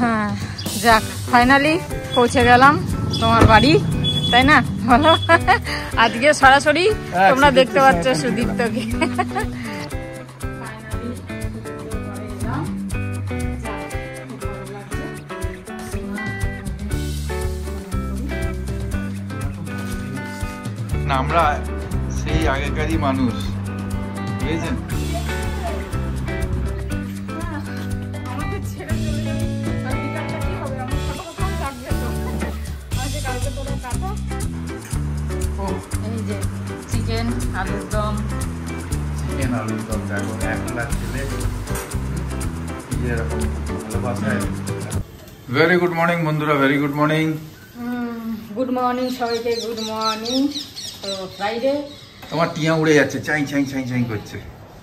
হ্যাঁ যাক ফাইনালি পৌঁছে গেলাম তোমার বাড়ি, তাই না? বলো আজকে সরাসরি তোমরা দেখতে পাচ্ছ সুদীপ্তকে। আমরা সেই আগেকারই মানুষ, বুঝেছেন? চিকেন আলুর দম, দেখো একলা ছেলে এরকম ভালোবাসায়। ভেরি গুড মর্নিং বন্ধুরা, very good morning. Good morning সবাইকে, গুড মর্নিং। তো ফ্রাইডে। তোমার টিয়া উড়ে যাচ্ছে, চাই চাই চাই চাই করছে।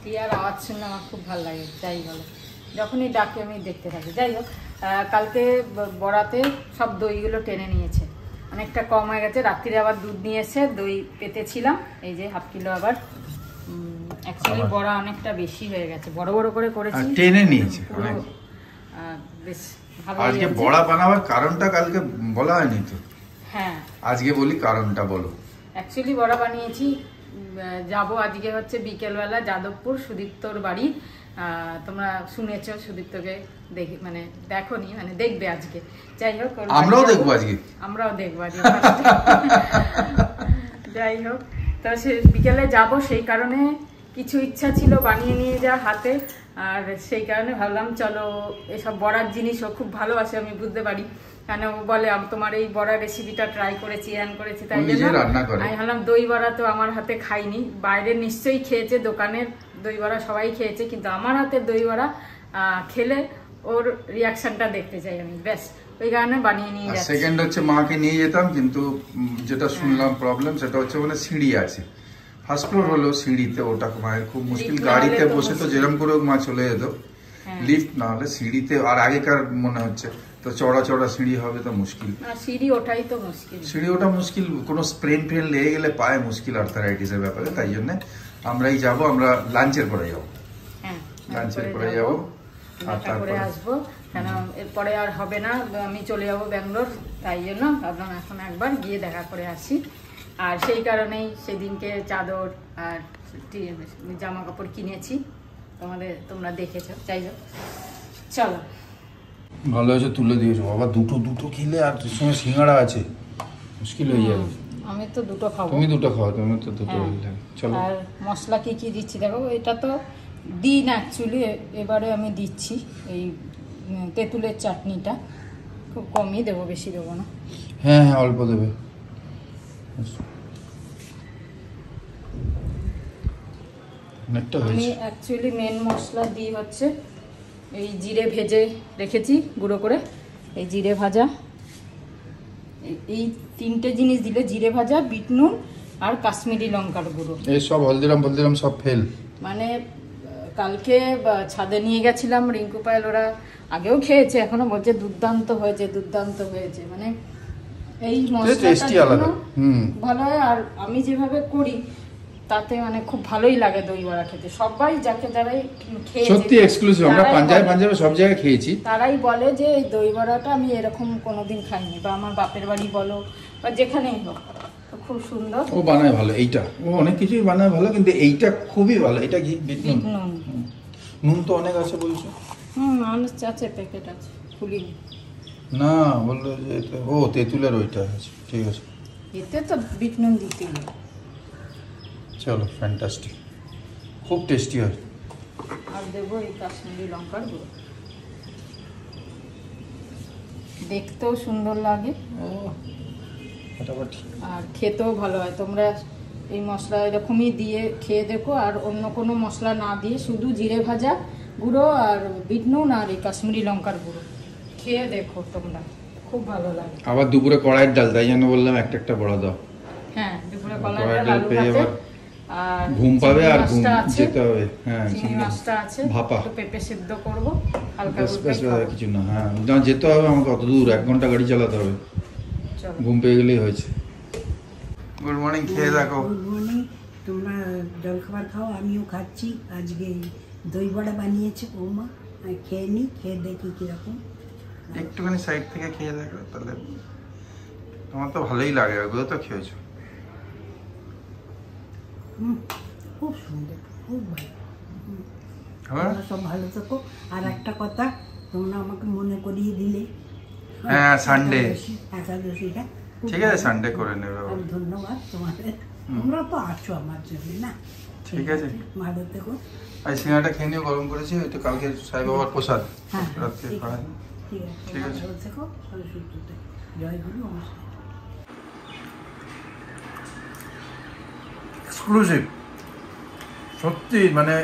টিয়ার আওয়াজ শুনে আমার খুব ভালো লাগে, যাই বলো যখনই ডাকে আমি দেখতে থাকি। যাই হোক, কালকে বড়াতে সব দইগুলো টেনে নিয়েছে, অনেকটা কম হয়ে গেছে। রাত্রিরে আবার দুধ নিয়ে এসে দই পেতেছিলাম, এই যে হাফ কিলো। আবার অ্যাকচুয়ালি বড়া অনেকটা বেশি হয়ে গেছে, বড় বড় করে করেছি, টেনে নিয়েছে। বেশ ভালো। আজকে বড়া বানাবার কারণটা কালকে বলা হয়নি তো? হ্যাঁ আজকে বলি কারণটা, বলো। অ্যাকচুয়ালি বড়া বানিয়েছি, যাব আজকে হচ্ছে বিকেলবেলা যাদবপুর সুদীপ্তর বাড়ি। তোমরা শুনেছো সুদীপ্তকে দেখি, মানে দেখোনি, মানে দেখবে আজকে। যাই হোক, আমরাও দেখবো আজকে, আমরাও দেখবো আজকে। যাই হোক, তো সে বিকেলে যাব, সেই কারণে কিছু ইচ্ছা ছিল বানিয়ে নিয়ে যা হাতে, আর সেই কারণে ভাবলাম চলো এসব বড়ার জিনিস ও খুব ভালোবাসে, আমি বুঝতে পারি। কেন বলে তোমার এই বড়া রেসিপিটা ট্রাই করেছি, করেছি, তাই জন্য আমি ভাবলাম দই বড়া তো আমার হাতে খাইনি, বাইরে নিশ্চয়ই খেয়েছে, দোকানের দই বড়া সবাই খেয়েছে, কিন্তু আমার হাতের দই বড়া খেলে ওর রিয়াকশনটা দেখতে চাই আমি, ব্যাস ওই কারণে বানিয়ে নিয়ে যাচ্ছি। সেকেন্ড হচ্ছে মাকে নিয়ে যেতাম, কিন্তু যেটা শুনলাম প্রবলেম সেটা হচ্ছে মানে সিঁড়ি আছে, ফার্স্ট ফ্লোর হলো, সিঁড়িতে ওটা মায়ের খুব মুশকিল। গাড়িতে বসে তো যেরকম করে মা চলে যেত, লিফট না হলে সিঁড়িতে, আর আগেকার মনে হচ্ছে তো চড়া চড়া সিঁড়ি হবে তো মুশকিল, সিঁড়ি ওঠাই তো মুশকিল, সিঁড়ি ওঠা মুশকিল, কোনো স্প্রেন ফ্রেন লেগে গেলে পায়ে মুশকিল, আর্থারাইটিসের ব্যাপারে। তাই জন্য আমরাই যাবো, আমরা লাঞ্চের পরে যাবো, লাঞ্চের পরে যাবো আর তারপরে আসবো, কেন এরপরে আর হবে না, আমি চলে যাবো ব্যাঙ্গালোর, তাই জন্য ভাবলাম এখন একবার গিয়ে দেখা করে আসি। আর সেই কারণেই সেদিনকে চাদর আর জামা কাপড় কিনেছি, তোমরা দেখেছো। যাই হোক, চলো। ভালো হয়েছে তুলে দিয়েছো বাবা, দুটো দুটো খেলে, আর তোর সঙ্গে সিঙ্গাড়া আছে, মুশকিল হয়ে যাবে। আমি তো দুটো খাবো, তুমি দুটো খাও, তুমি তো দুটো। চলো। আর মশলা কি কি দিচ্ছি দেখো, এটা তো দিই না অ্যাকচুয়ালি, এবারে আমি দিচ্ছি এই তেঁতুলের চাটনিটা, খুব কমই দেবো, বেশি দেবো না। হ্যাঁ হ্যাঁ, অল্প দেবে। আমি অ্যাকচুয়ালি মেন মশলা দিই হচ্ছে এই জিরে ভেজে রেখেছি গুঁড়ো করে, এই জিরে ভাজা, এই তিনটে জিনিস দিলে, জিরে ভাজা, বিট নুন আর কাশ্মীরি লঙ্কার গুঁড়ো। এই সব হলদিরাম সব ফেল। মানে কালকে ছাদে নিয়ে গেছিলাম, রিঙ্কু পায়েল ওরা আগেও খেয়েছে, এখনো বলছে দুর্দান্ত হয়েছে, দুর্দান্ত হয়েছে। মানে এই মশলাটা ভালো হয়, আর আমি যেভাবে করি তাতে মানে খুব ভালোই লাগে দই বড়া খেতে। সবাই যারাই খেয়েছে, সত্যি এক্সক্লুসিভ, আমরা পাঞ্জাবে সব জায়গায় খেয়েছি, তারাই বলে যে এই দই বড়াটা আমি এরকম কোনোদিন খাইনি, বা আমার বাপের বাড়ি বলো বা যেখানেই হোক, খুব সুন্দর। ও বানায় ভালো, এইটা ও অনেক কিছুই বানায় ভালো, কিন্তু এইটা খুবই ভালো। এটা কি বিট নুন? নুন তো অনেক আছে বলছো। আছে, প্যাকেট আছে, খুলিনি। না বললো যে ও তেঁতুলের ওইটা আছে, ঠিক আছে। এতে তো বিট নুন দিতেই হবে। চলো, ফ্যান্টাস্টিক, খুব টেস্টি হয়। আর দেবো এই কাশ্মীরি লঙ্কার গুঁড়ো, দেখতেও সুন্দর লাগে আর খেতেও ভালো হয়। তোমরা এই মশলা এরকমই দিয়ে খেয়ে দেখো, আর অন্য কোনো মশলা না দিয়ে শুধু জিরে ভাজা গুঁড়ো আর বিট নুন আর এই কাশ্মীরি লঙ্কার গুঁড়ো খেয়ে দেখো তোমরা, খুব ভালো লাগে। আবার দুপুরে কড়াইয়ের ডাল, তাই জন্য বললাম একটা বড়া দাও। হ্যাঁ, দুপুরে কড়াইয়ের ডাল পেয়ে আর ঘুম পাবে, আর ঘুম যেতে হবে। হ্যাঁ, চিংড়ি মাছটা আছে, ভাপা পেঁপে সিদ্ধ করবো হালকা, কিছু না। হ্যাঁ, যেতে হবে আমাকে, অত দূর 1 ঘন্টা গাড়ি চালাতে হবে, ঘুম পেয়ে গেলেই হয়েছে। গুড মর্নিং, খেয়ে দেখো। গুড মর্নিং, তোমরা জলখাবার খাও, আমিও খাচ্ছি। আজকে দই বড়া বানিয়েছে বৌমা, খেয়ে নিই, খেয়ে দেখি কীরকম। একটুখানি সাইড থেকে খেয়ে দেখো তাহলে। আমার তো ভালোই লাগে, ওগুলো তো খেয়েছো। খুব সুন্দর, খুব ভালো। হ্যাঁ তোমরা সব ভালো থাকো। আর একটা কথা, তোমরা আমাকে মনে করিয়ে দিলে। হ্যাঁ, সানডে একাদশীটা ঠিক আছে, সানডে করে নেবে। আর ধন্যবাদ তোমাদের, তোমরা তো আছো আমার জন্য না। ঠিক আছে, ভালো থেকো। আর সিঙ্গাটা খেয়ে নিও, গরম করেছি, ওইটা কালকে সাই বাবার প্রসাদ হ্যাঁ, রাত্রে খাওয়া। ঠিক আছে, ঠিক আছে। ভালো থেকো, ভালো সুস্থ থেকো। জয় গুরু, নমস্কার। এক্সক্লুসিভ সত্যি, মানে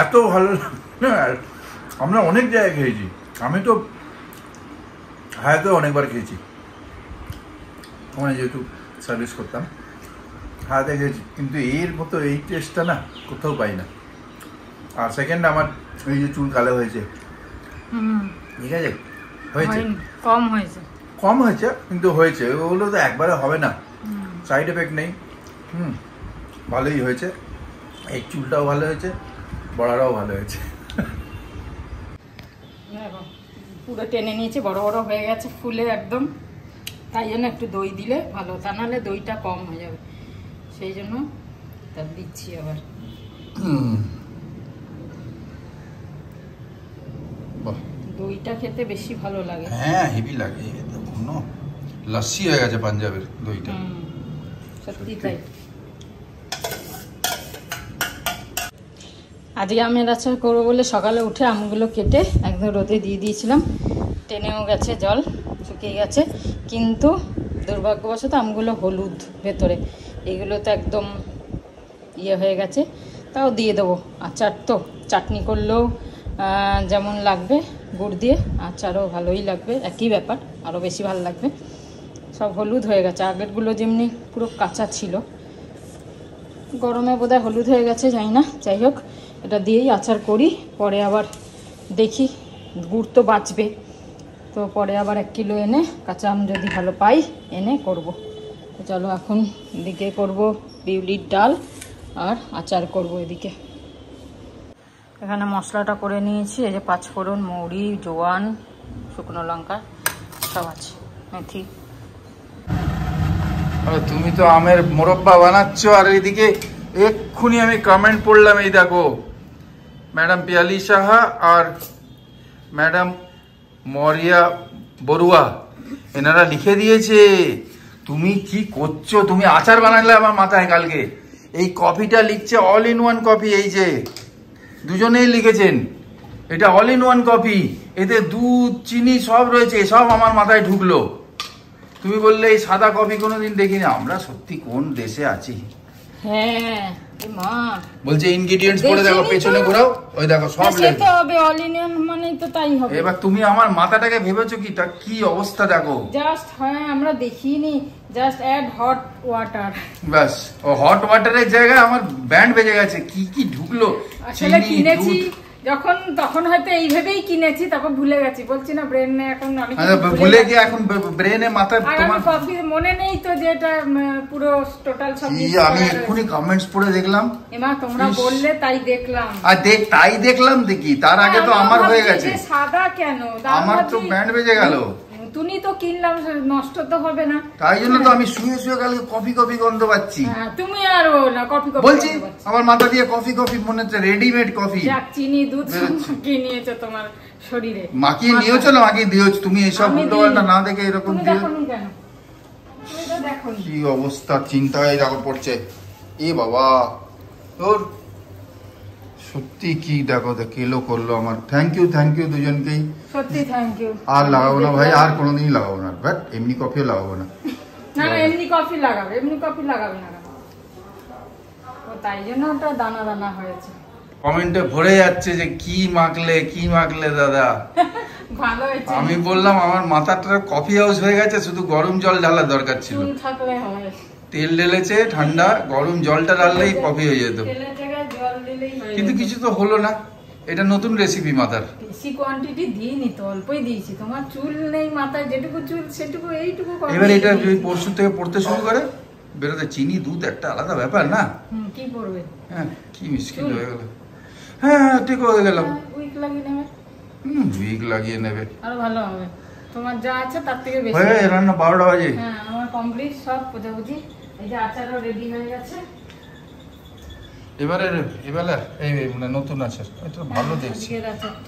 এত ভালো লাগে। আমরা অনেক জায়গায় খেয়েছি, আমি তো হায়াতেও অনেকবার খেয়েছি, ওখানে যেহেতু সার্ভিস করতাম হায়াতে খেয়েছি, কিন্তু এর মতো এই টেস্টটা না কোথাও পাই না। আর সেকেন্ড আমার এই যে চুল কালো হয়েছে, ঠিক আছে, হয়েছে কম হয়েছে, কম হয়েছে কিন্তু হয়েছে, ওগুলো তো একবারে হবে না, সাইড এফেক্ট নেই। ভালোই হয়েছে, এই চুলটাও ভালো হয়েছে, বড়াটাও ভালো হয়েছে। পুরো টেনে নিয়েছে, বড় বড় হয়ে গেছে ফুলে একদম, তাই জন্য একটু দই দিলে ভালো, তা নাহলে দইটা কম হয়ে যাবে, সেই জন্য তা দিচ্ছি আবার। দইটা খেতে বেশি ভালো লাগে। হ্যাঁ, হেভি লাগে, লস্যি হয়ে গেছে পাঞ্জাবের দইটা, সত্যি তাই। আজকে আমের আচার করবো বলে সকালে উঠে আমগুলো কেটে একদম রোদে দিয়ে দিয়েছিলাম, টেনেও গেছে, জল শুকিয়ে গেছে, কিন্তু দুর্ভাগ্যবশত আমগুলো হলুদ ভেতরে, এগুলো তো একদম ইয়ে হয়ে গেছে, তাও দিয়ে দেবো। আচার তো চাটনি করলেও যেমন লাগবে গুড় দিয়ে, আচারও ভালোই লাগবে, একই ব্যাপার, আরও বেশি ভালো লাগবে। সব হলুদ হয়ে গেছে, আগেরগুলো যেমনি পুরো কাঁচা ছিল, গরমে বোধহয় হলুদ হয়ে গেছে, জানি না। যাই হোক, এটা দিয়েই আচার করি, পরে আবার দেখি, গুড় তো বাঁচবে, তো পরে আবার 1 কিলো এনে কাঁচা আম যদি ভালো পাই এনে করব। তো চলো এখন এদিকে করব বিউলির ডাল আর আচার করব। এদিকে এখানে মশলাটা করে নিয়েছি, এই যে 5 ফোড়ন, মৌরি, জোয়ান, শুকনো লঙ্কা সব আছে, মেথি। তুমি তো আমের মোরব্বা বানাচ্ছ, আর এইদিকে এক্ষুনি আমি কমেন্ট পড়লাম, এই দেখো ম্যাডাম পিয়ালি সাহা আর ম্যাডাম মরিয়া বড়ুয়া এনারা লিখে দিয়েছে, তুমি কি করছো, তুমি আচার বানালে আমার মাথায় কালকে। এই কফিটা লিখছে অল ইন ওয়ান কফি, এই যে দুজনেই লিখেছেন এটা অল ইন ওয়ান কফি, এতে দুধ চিনি সব রয়েছে, সব আমার মাথায় ঢুকলো। তুমি বললে এই সাদা কফি কোনোদিন দেখিনি, আমরা সত্যি কোন দেশে আছি। হ্যাঁ মা বলছে ইনগ্রেডিয়েন্টস পড়ে দেখো, পেছনে ঘোরাও, ওই দেখো সব লেখা। তো হবে অল ইন ওয়ান মানেই তো তাই হবে। এবার তুমি আমার মাথাটাকে ভেবেছো কি, তা কি অবস্থা দেখো। জাস্ট হ্যাঁ, আমরা দেখিনি, জাস্ট অ্যাড হট ওয়াটার, বাস। ও হট ওয়াটারের জায়গায় আমার ব্যান্ড বেজে গেছে, কি কি ঢুকলো। আসলে কিনেছি যখন, তখন হয়তো এইভাবেই কিনেছি, তারপর ভুলে গেছি, বলছি না ব্রেনে এখন অনেক ভুলে গিয়ে এখন ব্রেনে মাথা তোমার কফি মনে নেই তো, যে এটা পুরো টোটাল সব আমি এক্ষুনি কমেন্টস পড়ে দেখলাম, এমা তোমরা বললে তাই দেখলাম, আর তাই দেখলাম দেখি, তার আগে তো আমার হয়ে গেছে। সাদা কেন, আমার তো ব্যান্ড বেজে গেল, তুমি তো কিনলাম, নষ্ট তো হবে না, তাই জন্য তো আমি শুয়ে শুয়ে কালকে কফি কফি গন্ধ পাচ্ছি। তুমি আর না কফি কফি বলছি, আমার মাথা দিয়ে কফি কফি মনে হচ্ছে রেডিমেড কফি, চিনি দুধ মাখিয়ে নিয়েছো তোমার শরীরে, মাখিয়ে নিয়েছো না মাখিয়ে দিয়েছো তুমি, এইসব উল্টোপাল্টা না দেখে এরকম দিয়ে কি অবস্থা, চিন্তায় দেখো পড়ছে। এ বাবা, তোর সত্যি কি দেখো কেলো করলো আমার। থ্যাংক ইউ দুজনকেই, সত্যি থ্যাংক ইউ। আর লাগাবো না ভাই, আর কোনোদিনই লাগাবো না, বাট এমনি কফিও লাগাবো না। না এমনি কফি লাগাবে, এমনি কফি লাগাবে না, ও তাই জন্য ওটা দানা দানা হয়েছে। কমেন্টে ভরে যাচ্ছে যে কি মাখলে দাদা। ভালো হয়েছে। আমি বললাম আমার মাথাটা কফি হাউস হয়ে গেছে, শুধু গরম জল ঢালার দরকার ছিল। চুল থাকলে হয়, তেল ঢেলেছে ঠান্ডা, গরম জলটা ঢাললেই কফি হয়ে যেত, তেলের জায়গায় জল দিলেই হয়ে কিন্তু কিছু তো হলো না। এটা নতুন রেসিপি মাথার। বেশি কোয়ান্টিটি দিইনি তো, অল্পই দিয়েছি। তোমার চুল নেই মাথায়, যেটুকু চুল সেটুকু, এইটুকু। এবার এটা পরশু থেকে পড়তে শুরু করে বেরোতে, চিনি দুধ একটা আলাদা ব্যাপার না। কি করবে? হ্যাঁ, কি মুশকিল হয়ে গেল। হ্যাঁ ঠিক হয়ে গেলাম। উইক লাগে না, উইক লাগিয়ে নেবে, আরো ভালো হবে। তোমার যা আছে তার থেকে বেশি। হয়ে রান্না 12টা বাজে। হ্যাঁ আমার কমপ্লিট সব পোজাপুজি। এই যে আচারও রেডি হয়ে গেছে। এবারে এই মানে নতুন আচার, এটা ভালো দেখছি।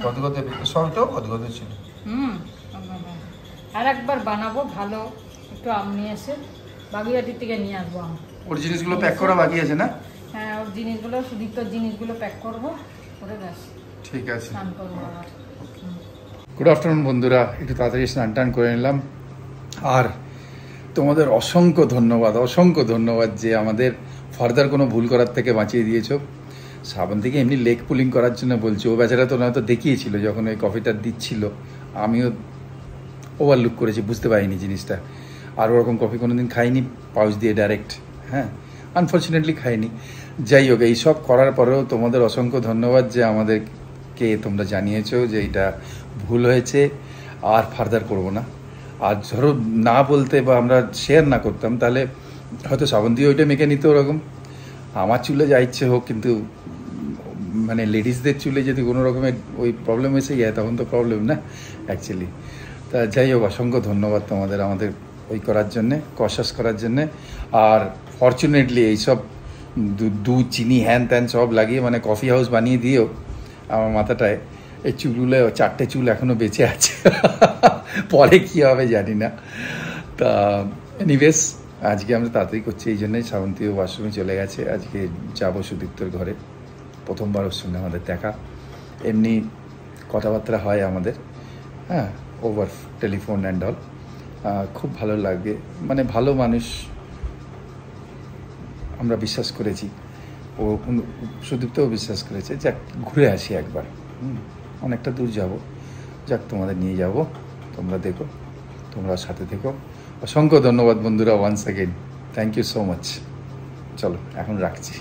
কত সবটাও কত ছিল। আর একবার বানাবো ভালো, একটু আম নিয়ে এসে বাগুইয়াটির থেকে নিয়ে আসবো আম। ওর জিনিসগুলো প্যাক করা বাকি আছে না? হ্যাঁ ওর জিনিসগুলো, সুদীপ্তর জিনিসগুলো প্যাক করবো করে ব্যাস ঠিক আছে। স্নান করবো আবার। গুড আফটারনুন বন্ধুরা, একটু তাড়াতাড়ি স্নান টান করে নিলাম। আর তোমাদের অসংখ্য ধন্যবাদ যে আমাদের ফার্দার কোনো ভুল করার থেকে বাঁচিয়ে দিয়েছো। শ্রাবন্তীকে এমনি লেগ পুলিং করার জন্য বলছি, ও বেচারা তো নয়তো দেখিয়েছিল যখন ওই কফিটা দিচ্ছিল, আমিও ওভারলুক করেছি, বুঝতে পারিনি জিনিসটা। আর ওরকম কফি কোনোদিন খাইনি পাউচ দিয়ে ডাইরেক্ট, হ্যাঁ আনফর্চুনেটলি খাইনি। যাই হোক, এইসব করার পরেও তোমাদের অসংখ্য ধন্যবাদ যে আমাদেরকে তোমরা জানিয়েছো যে এটা ভুল হয়েছে আর ফার্দার করব না। আর ধরো না বলতে বা আমরা শেয়ার না করতাম তাহলে হয়তো শ্রাবন্তী ওইটা মেখে নিত ওরকম। আমার চুলে যা ইচ্ছে হোক, কিন্তু মানে লেডিসদের চুলে যদি কোনো রকমের ওই প্রবলেম এসে যায় তখন তো প্রবলেম না অ্যাকচুয়ালি। তা যাই হোক, অসংখ্য ধন্যবাদ তোমাদের আমাদের ওই করার জন্যে, কশাস করার জন্যে। আর ফর্চুনেটলি এইসব দুধ চিনি হ্যান ত্যান সব লাগিয়ে মানে কফি হাউস বানিয়ে দিয়েও আমার মাথাটায় এই চুলগুলো 4টে চুল এখনও বেঁচে আছে। পরে কী হবে জানি না। তা এনিওয়েজ আজকে আমরা তাড়াতাড়ি করছি, এই জন্যই শ্রাবন্তীও ওয়াশরুমে চলে গেছে। আজকে যাবো সুদীপ্তর ঘরে, প্রথমবার ওর সঙ্গে আমাদের দেখা। এমনি কথাবার্তা হয় আমাদের, হ্যাঁ ওভার টেলিফোন অ্যান্ড অল। খুব ভালো লাগে, মানে ভালো মানুষ আমরা বিশ্বাস করেছি, ও সুদীপ্তও বিশ্বাস করেছে। যাক ঘুরে আসি একবার, অনেকটা দূর যাব, যাক তোমাদের নিয়ে যাব, তোমরা দেখো, তোমরা সাথে থেকো। অসংখ্য ধন্যবাদ বন্ধুরা, once again thank you so much. চলো এখন রাখছি।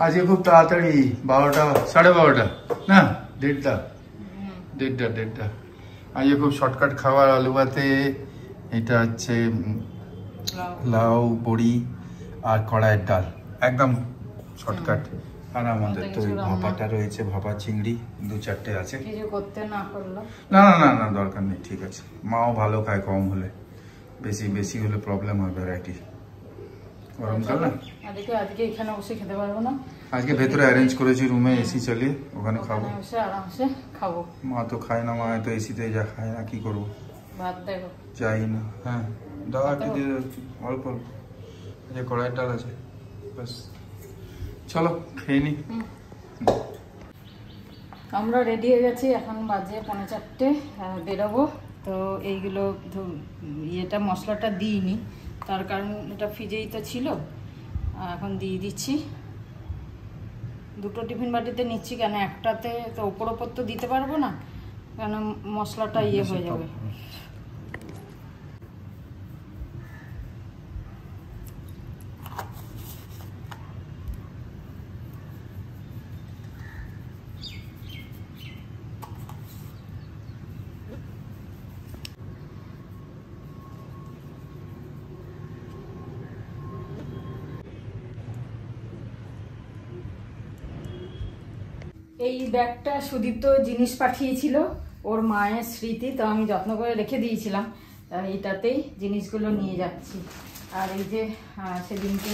আজকে খুব তাড়াতাড়ি 12টা 12:30 না 1:30 আজকে খুব শর্টকাট খাবার, আলু ভাতে, এটা হচ্ছে লাউ বড়ি আর কড়াইয়ের ডাল, একদম শর্টকাট। আর আমাদের তো ওই ভাপাটা রয়েছে, ভাপা চিংড়ি 2-4টে আছে। কিছু করতে না করলো না না না না দরকার নেই, ঠিক আছে। মাও ভালো খায়, কম হলে, বেশি হলে প্রবলেম হয়। ভ্যারাইটি গরমকাল না, আজকে এখানে বসে খেতে পারবো না। আজকে ভেতরে অ্যারেঞ্জ করেছি রুমে, এসি চালিয়ে ওখানে খাবো, আরামসে খাবো। মা তো খায় না, মা তো এসিতে যা খায় না, কি করবো, ভাত দেখো চাই না। হ্যাঁ দাওয়া কি দিয়ে অল্প অল্প, যে কড়াইয়ের ডাল আছে ব্যাস। চলো খেয়ে নি। আমরা রেডি হয়ে গেছি, এখন বাজে 4:45, বেরোবো। তো এইগুলো ইয়েটা মশলাটা দিইনি, তার কারণ এটা ফ্রিজেই তো ছিল, এখন দিয়ে দিচ্ছি। 2টো টিফিন বাটিতে নিচ্ছি, কেন একটাতে তো ওপর তো দিতে পারবো না, কেন মশলাটা ইয়ে হয়ে যাবে। এই ব্যাগটা সুদীপ্ত জিনিস পাঠিয়েছিল, ওর মায়ের স্মৃতি, তো আমি যত্ন করে রেখে দিয়েছিলাম। এইটাতেই জিনিসগুলো নিয়ে যাচ্ছি। আর এই যে সেদিনকে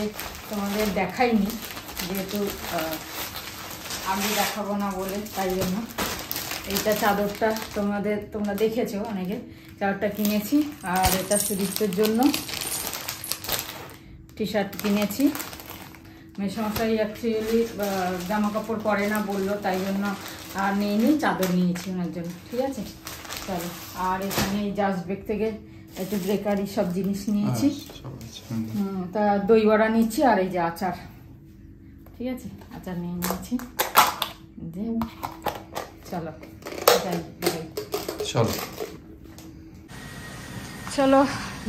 তোমাদের দেখাইনি, যেহেতু আমি দেখাবো না বলে, তাই জন্য এইটা চাদরটা তোমরা দেখেছো অনেকে, চাদরটা কিনেছি। আর এটা সুদীপ্তর জন্য টি শার্ট কিনেছি। মেসমশাই অ্যাকচুয়ালি জামা কাপড় পরে না বললো, তাই জন্য আর নিইনি, চাদর নিয়েছি ওনার জন্য। ঠিক আছে চলো। আর এখানে জাস্ট বেগ থেকে একটু বেকারি সব জিনিস নিয়েছি। তা দই বড়া নিচ্ছি, আর এই যে আচার, ঠিক আছে আচার নিয়ে নিয়েছি। চলো চলো চলো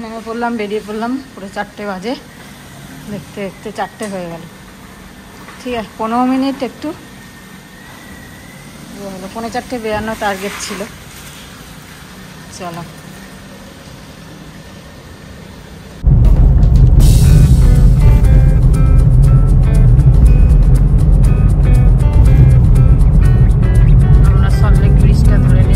নেমে পড়লাম, বেরিয়ে পড়লাম। পুরো 4টে বাজে, দেখতে দেখতে 4টে হয়ে গেল। ঠিক আছে 15 মিনিট একটু হলো, 4:45 টার্গেট ছিল। চলো আমরা সল্টলেক ব্রিজটা ধরে নিই।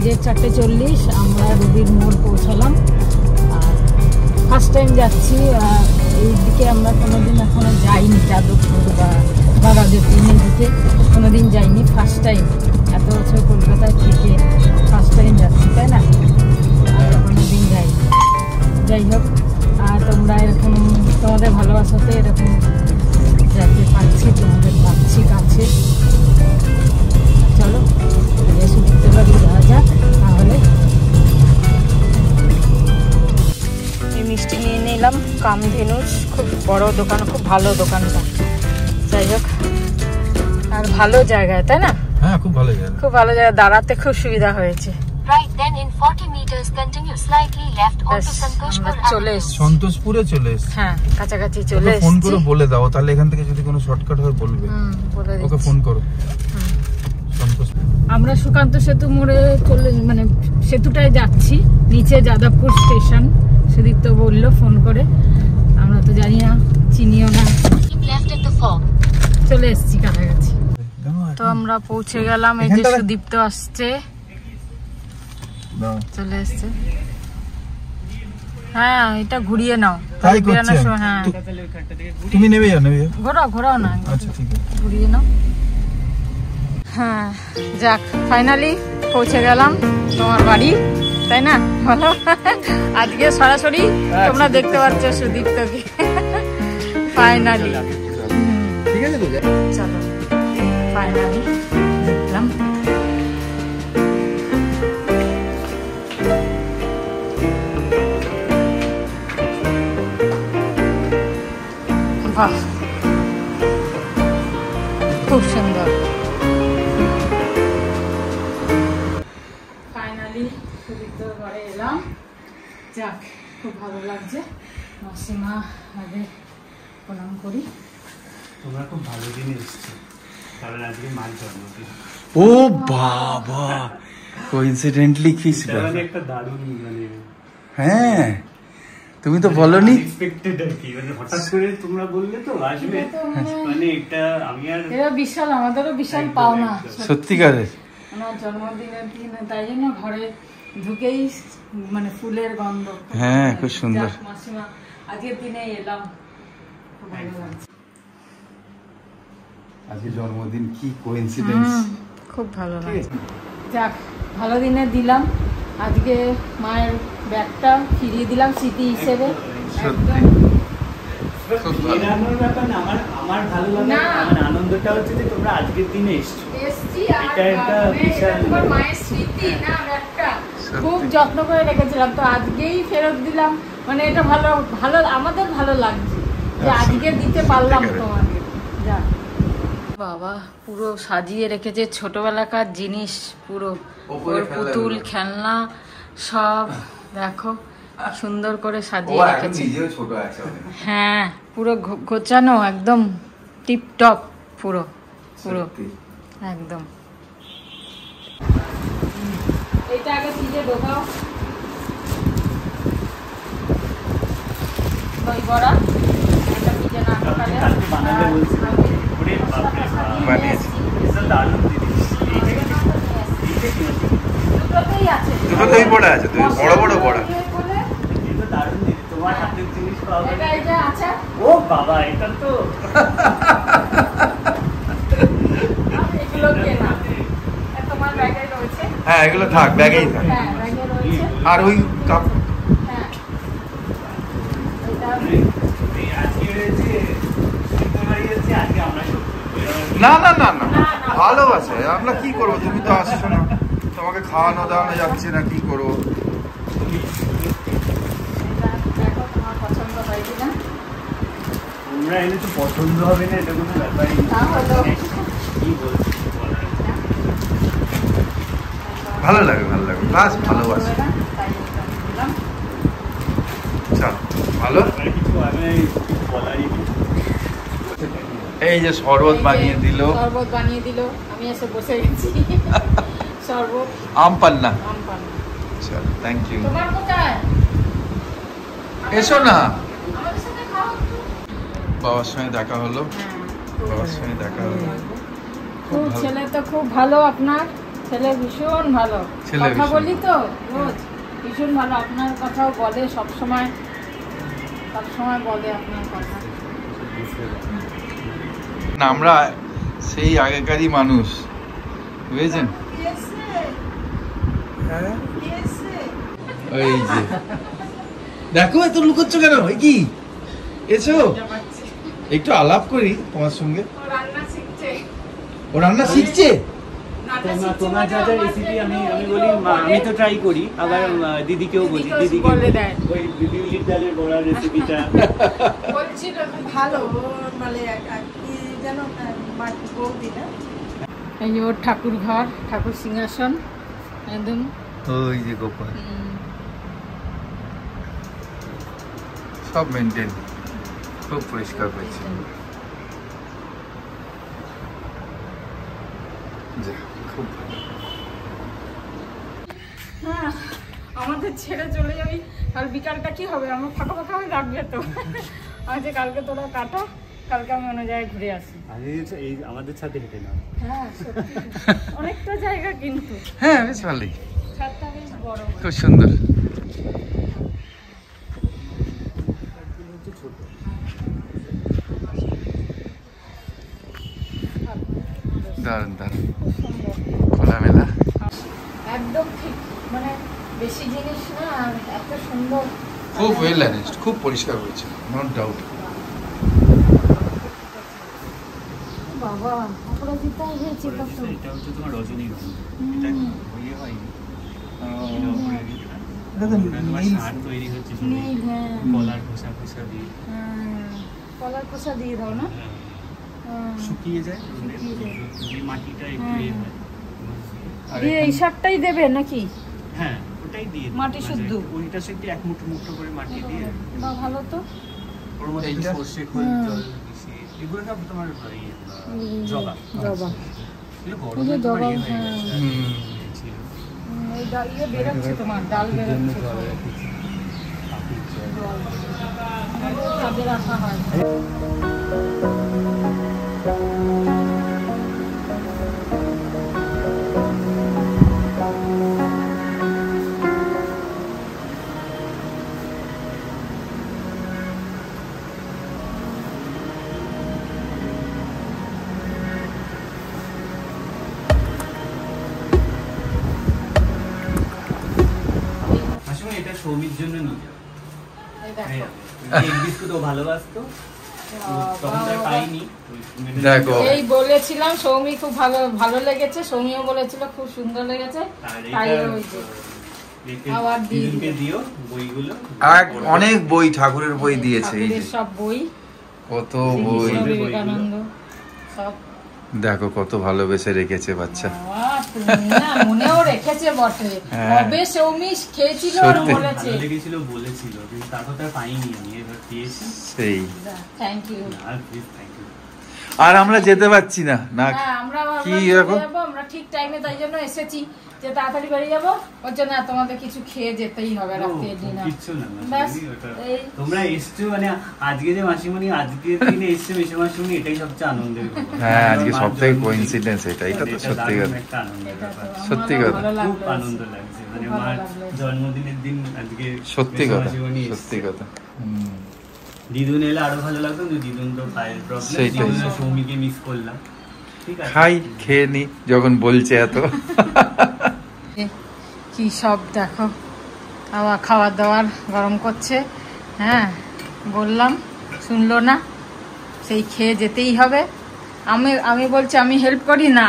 বাজে 4:40, আমরা রুবির মোড় পৌঁছালাম। আর ফার্স্ট টাইম যাচ্ছি, এইদিকে আমরা কোনোদিন এখনো যাইনি, যাদবপুর বা বাগাদের দিনের দিকে কোনোদিন যাইনি, ফার্স্ট টাইম। এত বছর কলকাতায় থেকে ফার্স্ট টাইম যাচ্ছি, তাই না? কোনোদিন যাইনি। যাই হোক, আর তোমরা এরকম তোমাদের ভালোবাসাতে এরকম যাতে পাচ্ছি, তোমাদের পাচ্ছি কাছে। চলো সুদিতে বাড়ি যাওয়া যাক। তাহলে এই মিষ্টি নিয়ে নিলাম কামধেনুর, খুব বড় দোকান, খুব ভালো দোকানটা। যাই হোক, আর ভালো জায়গায়, তাই না? হ্যাঁ, খুব ভালো জায়গা, খুব ভালো জায়গা, দাঁড়াতে খুব সুবিধা হয়েছে। চলে এসেছি, সন্তোষপুরে চলে এসেছি। হ্যাঁ, কাছাকাছি চলে এসেছি। ফোন করে বলে দাও, তাহলে এখান থেকে যদি কোনো শর্টকাট হয় বলবে। ওকে ফোন করো। আমরা সুকান্ত সেতু মোড়ে চলে, মানে সেতুটায় যাচ্ছি, নিচে যাদবপুর স্টেশন। সুদীপ্ত বললো ফোন করে, আমরা তো জানি না, চিনিও না। চলে এসেছি কাছাকাছি, তো আমরা পৌঁছে গেলাম। এই যে সুদীপ্ত আসছে, চলে এসছে। হ্যাঁ, এটা ঘুরিয়ে নাও, তাই করছে। হ্যাঁ, তুমি নেবে যাও, নেবে ঘোরাও না। আচ্ছা ঠিক আছে, ঘুরিয়ে নাও। হ্যাঁ, যাক, ফাইনালি পৌঁছে গেলাম তোমার বাড়ি, তাই না? বলো, আজকে সরাসরি তোমরা দেখতে পাচ্ছ সুদীপ্তকে। ফাইনালি ঠিক আছে, চলো ফাইনালি দেখলাম। বাহ, খুব সুন্দর। ফাইনালি সুদীপ্তর ঘরে এলাম, যাক, খুব ভালো লাগছে। মাসিমা আগে প্রণাম করি। তোমরা খুব ভালো দিনে এসেছো, কারণ আজকে মার জন্মদিন। ও বাবা, কোইন্সিডেন্টলি কি ছিল? মানে একটা দারুণ, মানে হ্যাঁ, তুমি তো বলনি, এক্সপেক্টেড আর কি, মানে হঠাৎ করে তোমরা বললে তো আসবে, মানে এটা আমি আর এটা বিশাল, আমাদেরও বিশাল পাওনা সত্যিকারের। আমার জন্মদিনের দিন, তাই জন্য ঘরে ঢুকেই মানে ফুলের গন্ধ। হ্যাঁ, খুব সুন্দর। মাসিমা আজকের দিনে এলাম, খুব ভালো লাগছে। আজকে জন্মদিন, কি কোইন্সিডেন্স, খুব ভালো লাগছে। যাক, ভালো দিনে দিলাম। আজকে মায়ের ব্যাগটা ফিরিয়ে দিলাম স্মৃতি হিসেবে। ফেরানোর ব্যাপার না, আমার ভালো লাগে, আমার আনন্দটা হচ্ছে যে তোমরা আজকের দিনে এসছো। এটা একটা বিশাল মায়ের স্মৃতি না, ব্যাগটা খুব যত্ন করে রেখেছিলাম, তো আজকেই ফেরত দিলাম। মানে এটা ভালো ভালো, আমাদের ভালো লাগছে যে আজকে দিতে পারলাম তোমাকে। যাক, বাবা পুরো সাজিয়ে রেখেছে, ছোটবেলাকার জিনিস, পুরো পুতুল, খেলনা সব দেখো সুন্দর করে সাজিয়ে রেখেছে। হ্যাঁ, পুরো গোছানো, একদম টিপটপ, পুরো পুরো একদম। এটা আগে ফ্রিজে ঢোকাও, দই বড়া। এটা ফ্রিজে না ঢোকালে বানাবে বলছি, ওরে বাপরে বানিয়েছি, দারুণ জিনিস। দুটোতেই আছে, দুটো দই বড়া আছে, বড় বড় বড়া। এটা দারুণ জিনিস, তোমার হাতের জিনিস পাওয়া এটা এই যে আছে। ও বাবা, এটা তো এগুলো কেনা, তোমার ব্যাগে রয়েছে। হ্যাঁ, এগুলো থাক, ব্যাগেই থাক। হ্যাঁ, ব্যাগে রয়েছে। আর ওই কাপ, হ্যাঁ, না না না না, ভালোবাসে। আমরা কি করবো, তুমি তো আসছো না, তোমাকে খাওয়ানো দাওয়ানো যাচ্ছে না, কি করবো? তোমার পছন্দ হয় কিনা? তোমরা এনে তো পছন্দ হবে না, এটা কোনো ব্যাপারই না। কি বলছি, ভালো লাগে, ভালো লাগে, প্লাস ভালোবাসে। চল, ভালো। কিছু আমি বলারই নেই। এই যে শরবত বানিয়ে দিল, শরবত বানিয়ে দিল, আমি এসে বসে গেছি। শরবত, আম পান্না। আম পান্না। চল, থ্যাংক ইউ। তোমার কোথায়? এসো না, আমাদের সাথে খাও একটু। বাবার সঙ্গে দেখা হলো, হ্যাঁ, বাবার সঙ্গে দেখা হলো। খুব খুব ভালো। ছেলে তো খুব ভালো আপনার, ছেলে ভীষণ ভালো, কথা বলি তো রোজ, ভীষণ ভালো। আপনার কথাও বলে সব সময় বলে আপনার কথা। না আমরা সেই আগেকারই মানুষ, বুঝেছেন? ওই যে দেখো এত লুকোচ্ছ কেন? কি এসো একটু আলাপ করি তোমার সঙ্গে। ও রান্না শিখছে। তোমার যা যা রেসিপি আমি বলি, আমি তো ট্রাই করি, আবার দিদিকেও বলি, দিদিকে ওই বিউলির ডালের বড়ার রেসিপিটা বলছিল ভালো, মানে কি যেন বৌদি না। এই যে ওর ঠাকুর ঘর, ঠাকুর সিংহাসন একদম। ওই যে গোপাল সব মেনটেন, খুব পরিষ্কার পরিচ্ছন্ন। খুব ভালো। হ্যাঁ, আমাদের ছেড়ে চলে যাবি, কাল বিকালটা কি হবে? আমার ফাঁকা ফাঁকা হয়ে লাগবে তো। আমি যে কালকে তোরা কাটা, কালকে আমি অন্য জায়গায় ঘুরে আসি। এই আমাদের সাথে হেঁটে না। হ্যাঁ সত্যি, অনেকটা জায়গা কিন্তু। হ্যাঁ বেশ ভালোই, ছাদটা বেশ বড়, খুব সুন্দর। দারুণ দারুণ, খোলামেলা একদম ঠিক, মানে বেশি জিনিস না, আর এত সুন্দর, খুব ওয়েল অ্যারেঞ্জড, খুব পরিষ্কার হয়েছে, নো ডাউট। বাবা অপরাজিতা হয়েছে কত। এটা হচ্ছে তোমার রজনীগন্ধা, এটা ইয়ে হয়নি, সার তৈরি হচ্ছে কলার খোসা দিয়ে, কলার খোসা দিয়ে দাও না, শুকিয়ে যায়, মাটিটা একটু দিয়ে এই সারটাই দেবে নাকি? হ্যাঁ ওটাই দিয়ে মাটি শুদ্ধ, ওইটা সাথে এক মুঠো করে মাটি দিয়ে, বা ভালো তো। ওর মধ্যে একটু সরষে খোল, জল মিশিয়ে, এগুলো সব তোমার জবা এগুলো জবা। ইয়ে বেরোচ্ছে তোমার, ডাল বেরোচ্ছে, ছাদে রাখা হয়। এটা সৌমির জন্য নিয়ে বিস্কুট ও ভালোবাসতো, তখন তার পাইনি। দেখো এই বলেছিলাম সৌমি খুব ভালো লেগেছে, সৌমিও বলেছিল খুব সুন্দর লেগেছে, তাই ওই যে আবার দিও বইগুলো, অনেক বই, ঠাকুরের বই দিয়েছে, এই যে সব বই, কত বই, বিবেকানন্দ সব। দেখো কত ভালোবেসে রেখেছে বাচ্চা, মনেও রেখেছে বটে, কবে সৌমি খেয়েছিল আর বলেছে, বলেছিল কিন্তু তারপর তার পাইনি, আমি এবার পেয়েছি, সেই থ্যাংক ইউ। আর আমরা যেতে পারছি না, না আমরা কি এরকম, আমরা ঠিক টাইমে তাই জন্য এসেছি যে তাড়াতাড়ি বেরিয়ে যাবো, ওর জন্য তোমাদের কিছু খেয়ে যেতেই হবে রাতে ডিনার। তোমরা এসছো মানে আজকে যে মাসিমণি আজকের দিনে এসছে মেসো মাসিমণি, এটাই সবচেয়ে আনন্দের। হ্যাঁ আজকে সবথেকে কোইন্সিডেন্স এটা, এটা তো সত্যি কথা, সত্যি কথা, খুব আনন্দ লাগছে, মানে মার জন্মদিনের দিন আজকে, সত্যি কথা, সত্যি কথা। দিদুন এলে আরো ভালো লাগতো, কিন্তু দিদুন তো পায়ের প্রবলেম, সৌমিকে মিস করলাম। খাই খেয়ে নি যখন বলছে এত। কি সব দেখো, আবার খাবার দাবার গরম করছে, হ্যাঁ বললাম শুনলো না, সেই খেয়ে যেতেই হবে। আমি বলছি আমি হেল্প করি না,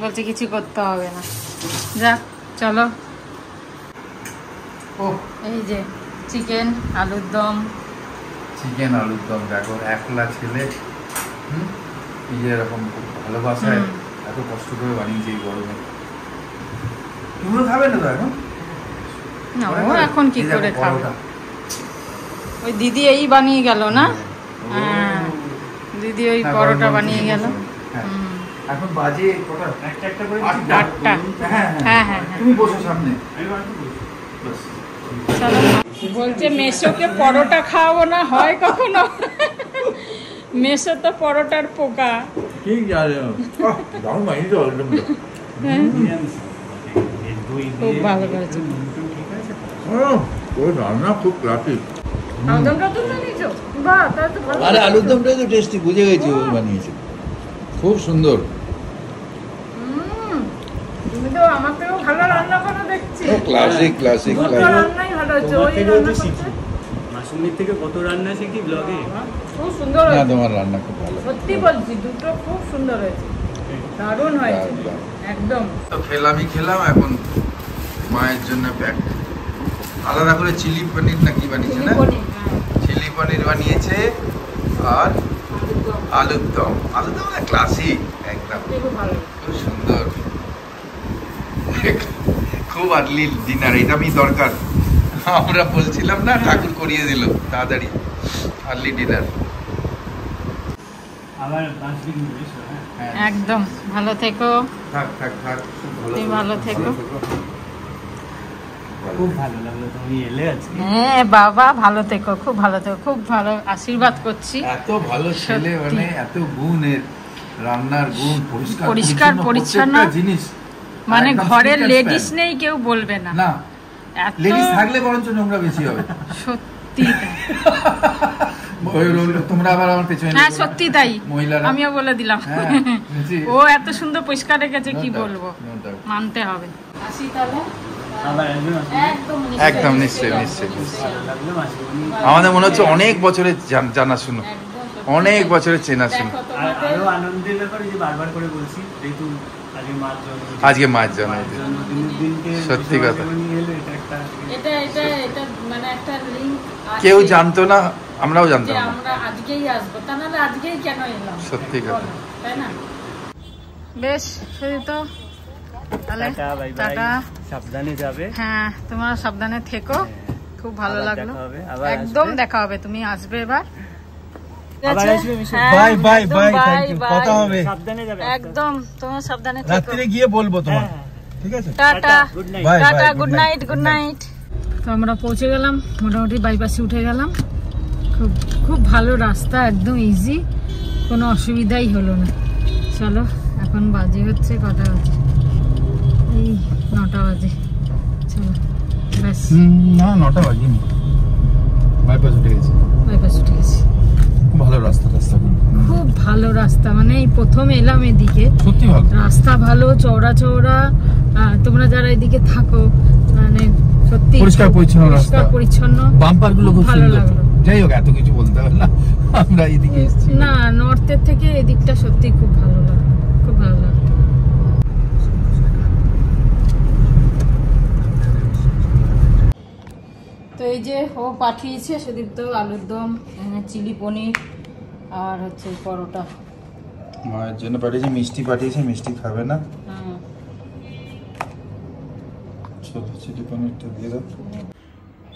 বলছে কিছু করতে হবে না, যাক চলো। এই যে চিকেন আলুর দম, চিকেন আলুর দম, দেখো একলা ছেলে এই যে এরকম ভালোবাসায় এত কষ্ট করে বানিয়েছে এই গরমে। তুমিও খাবে না তো এখন? না ও এখন কি করে খাবে, ওই দিদি এই বানিয়ে গেল না, হ্যাঁ দিদি ওই পরোটা বানিয়ে গেল। এখন বাজে কটা? একটা করে 8টা। হ্যাঁ হ্যাঁ তুমি বসো সামনে। বলছে মেসোকে পরোটা খাওয়াবো না, হয় কখনো? মেসো তো পরোটার পোকা। ঠিক আছে, দারুণ বানিয়েছো একদম। খুব ভালো করেছে। ওই রান্না খুব ক্লাসিক। আলুদমটা তো বানিয়েছো? বাহ, তাহলে তো ভালো। আরে আলুর দমটাই তো টেস্টি, বুঝে গেছি ও বানিয়েছে। খুব সুন্দর। তুমি তো আমার থেকেও ভালো রান্না করো দেখছি। ক্লাসিক ক্লাসিক দুটো ক্লাসিক। রান্নাই ভালো হচ্ছে। তোমার ওই থেকেও রান্না তো করছে। শিখি। মাসুমির থেকে কত রান্না শিখি ব্লগে। খুব সুন্দর না হয়েছে। তোমার রান্না খুব ভালো। সত্যি বলছি, দুটো খুব সুন্দর হয়েছে, দারুণ হয়েছে একদম। তো খেলাম, এখন মায়ের জন্য প্যাক। আলাদা করে চিলি পনির নাকি বানিয়েছে না? চিলি পনির বানিয়েছে আর আলুর দম। আলুর দম না ক্লাসিক একদম, খুব ভালো। খুব সুন্দর। খুব আর্লি ডিনার, এটা আমি দরকার। আমরা বলছিলাম না, ঠাকুর করিয়ে দিল তাড়াতাড়ি আর্লি ডিনার। আবার আসবি একদম ভালো থেকো। থাক তুমি ভালো থেকো। খুব ভালো লাগলো তুমি এলে আজকে। হ্যাঁ বাবা, ভালো থেকো, খুব ভালো থেকো, খুব ভালো আশীর্বাদ করছি। এত ভালো ছেলে, মানে এত গুণের, রান্নার গুণ, পরিষ্কার পরিচ্ছন্ন জিনিস, মানে একদম ঘরের sweet and লেডিস span। নেই কেউ বলবে না। না, এত লেডিস থাকলে বরঞ্চ নোংরা বেশি হবে। সত্যি তাই। তোমরা আবার আমার পেছনে হ্যাঁ সত্যি তাই, মহিলারা। আমিও বলে দিলাম। হ্যাঁ, বুঝি। ও এত সুন্দর পরিষ্কার রেখেছে, কি বলবো, মানতে হবে। আসি তাহলে। আবার আসবে একদম নিশ্চয়ই। ভালো লাগলো মাসুমি। আমাদের মনে হচ্ছে অনেক বছরের জানাশুনো, অনেক বছরের চেনাশুনো। আর আরো আনন্দের ব্যাপার যে বারবার করে বলছি, যেহেতু আজকে মায়ের জন্মদিন। জন্মদিনের দিনকে সত্যি কথা। এটা মানে একটা লিংক কেউ জানতো না, আমরাও জানতাম না। আমরা আজকেই আসবো, তা নাহলে আজকেই কেন এলাম? সত্যি কথা। তাই না? বেশ, শুধু তো তাহলে টাটা, বাই বাই। টাটা। সাবধানে যাবে। হ্যাঁ, তোমরা সাবধানে থেকো। খুব ভালো আবার লাগলো, দেখা হবে, আবার একদম আসবে। দেখা হবে। তুমি আসবে এবার। আবার আসবে মিশু। হ্যাঁ, বাই বাই একদম bye, bye, thank you. bye। কথা হবে, সাবধানে যাবে। একদম তোমরা সাবধানে থেকো। রাত্রে গিয়ে বলবো তোমার, হ্যাঁ, ঠিক আছে? Tata, good night. Bye tata, bye, good night, good night. তো আমরা পৌঁছে গেলাম, মোটামুটি বাইপাসে উঠে গেলাম। খুব খুব ভালো রাস্তা, একদম ইজি, কোনো অসুবিধাই হলো না। চলো, এখন বাজে হচ্ছে কটা বাজে? এই 9টা বাজে। চলো ব্যাস, না 9টা বাজিনি, বাইপাস উঠে গেছে। বাইপাস উঠে গেছি। খুব ভালো রাস্তা খুব ভালো রাস্তা, মানে এই প্রথম এলাম এদিকে, সত্যি ভালো রাস্তা ভালো, চওড়া চওড়া। তোমরা যারা এদিকে থাকো, মানে সত্যি পরিষ্কার পরিচ্ছন্ন রাস্তা, পরিষ্কার পরিচ্ছন্ন, বাম্পার গুলো খুব ভালো সুন্দর। লাগলো। যাই হোক, এত কিছু বলতে হবে না, আমরা এদিকে এসেছি। না, নর্থের থেকে এদিকটা সত্যি খুব ভালো লাগলো, খুব ভালো লাগলো। তো এই যে ও পাঠিয়েছে সুদীপ্ত, আলুর দম, চিলি পনির আর হচ্ছে পরোটা। মায়ের জন্য পাঠিয়েছে, মিষ্টি পাঠিয়েছে, মিষ্টি খাবে না। হ্যাঁ, চিলি পনিরটা দিয়ে দাও।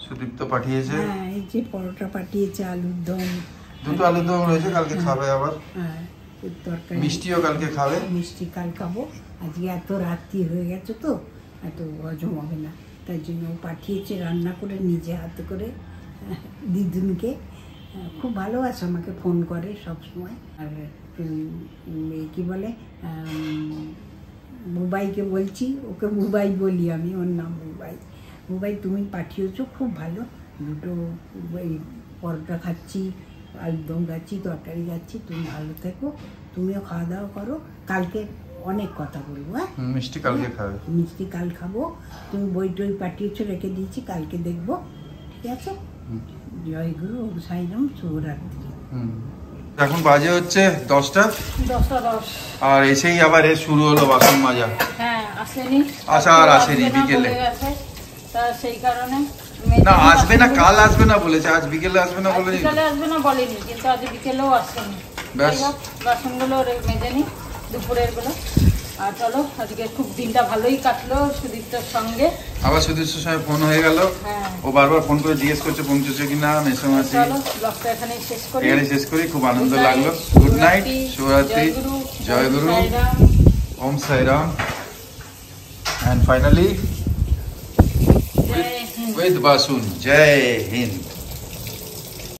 সুদীপ্ত পাঠিয়েছে হ্যাঁ, এই যে পরোটা পাঠিয়েছে, আলুর দম, দুটো আলুর দম রয়েছে, কালকে খাবে আবার। হ্যাঁ, এর তরকারি, মিষ্টিও কালকে খাবে। মিষ্টি কাল খাবো। আজকে এত রাত্রি হয়ে গেছে তো, এত হজম হবে না, তাই জন্য ও পাঠিয়েছে রান্না করে নিজে হাতে করে দিদুনকে। খুব ভালোবাসে, আমাকে ফোন করে সব সময়। আর কি বলে, বুবাইকে বলছি, ওকে বুবাই বলি আমি, ওর নাম বুবাই। বুবাই, তুমি পাঠিয়েছো, খুব ভালো। দুটো এই পরোটা খাচ্ছি, আলুদম খাচ্ছি, তরকারি খাচ্ছি। তুমি ভালো থেকো, তুমিও খাওয়া দাওয়া করো। কালকে অনেক কথা বলবো। হ্যাঁ, মিষ্টি কালকে খাবে। মিষ্টি কাল খাবো। তুমি বই টই পাঠিয়েছো, রেখে দিয়েছি, কালকে দেখবো, ঠিক আছে? জয়গুরু, ওম সাইরাম, শুভরাত্রি। এখন বাজে হচ্ছে 10টা, 10:10। আর এসেই আবার শুরু হলো বাসন মাজা। হ্যাঁ, আসেনি, আসা আর আসেনি, বিকেলে। বলে গেছে, তা সেই কারণে না, আসবে না, কাল আসবে না বলেছে, আজ বিকেলে আসবে না বলেনি। বিকেলে আসবে না বলেনি, কিন্তু আজ বিকেলেও আসেনি। ব্যাস। যাই হোক, বাসনগুলো মেজে নি, দুপুরের গুলো। আর চলো, আজকে খুব দিনটা ভালোই কাটলো সুদীপ্তর সঙ্গে। আবার সুদীপ্তর সঙ্গে ফোন হয়ে গেল। হ্যাঁ, ও বারবার ফোন করে জিজ্ঞেস করছে পৌঁছেছে কিনা, মেসোমাসি। চলো ব্লগটা এখানেই শেষ করি। এখানে শেষ করি, খুব আনন্দ Good night, লাগলো। গুড নাইট, শুভরাত্রি, জয় গুরু, সাইরাম। ওম Sairam, and finally Joy Hind. with Basun, Jai Hind.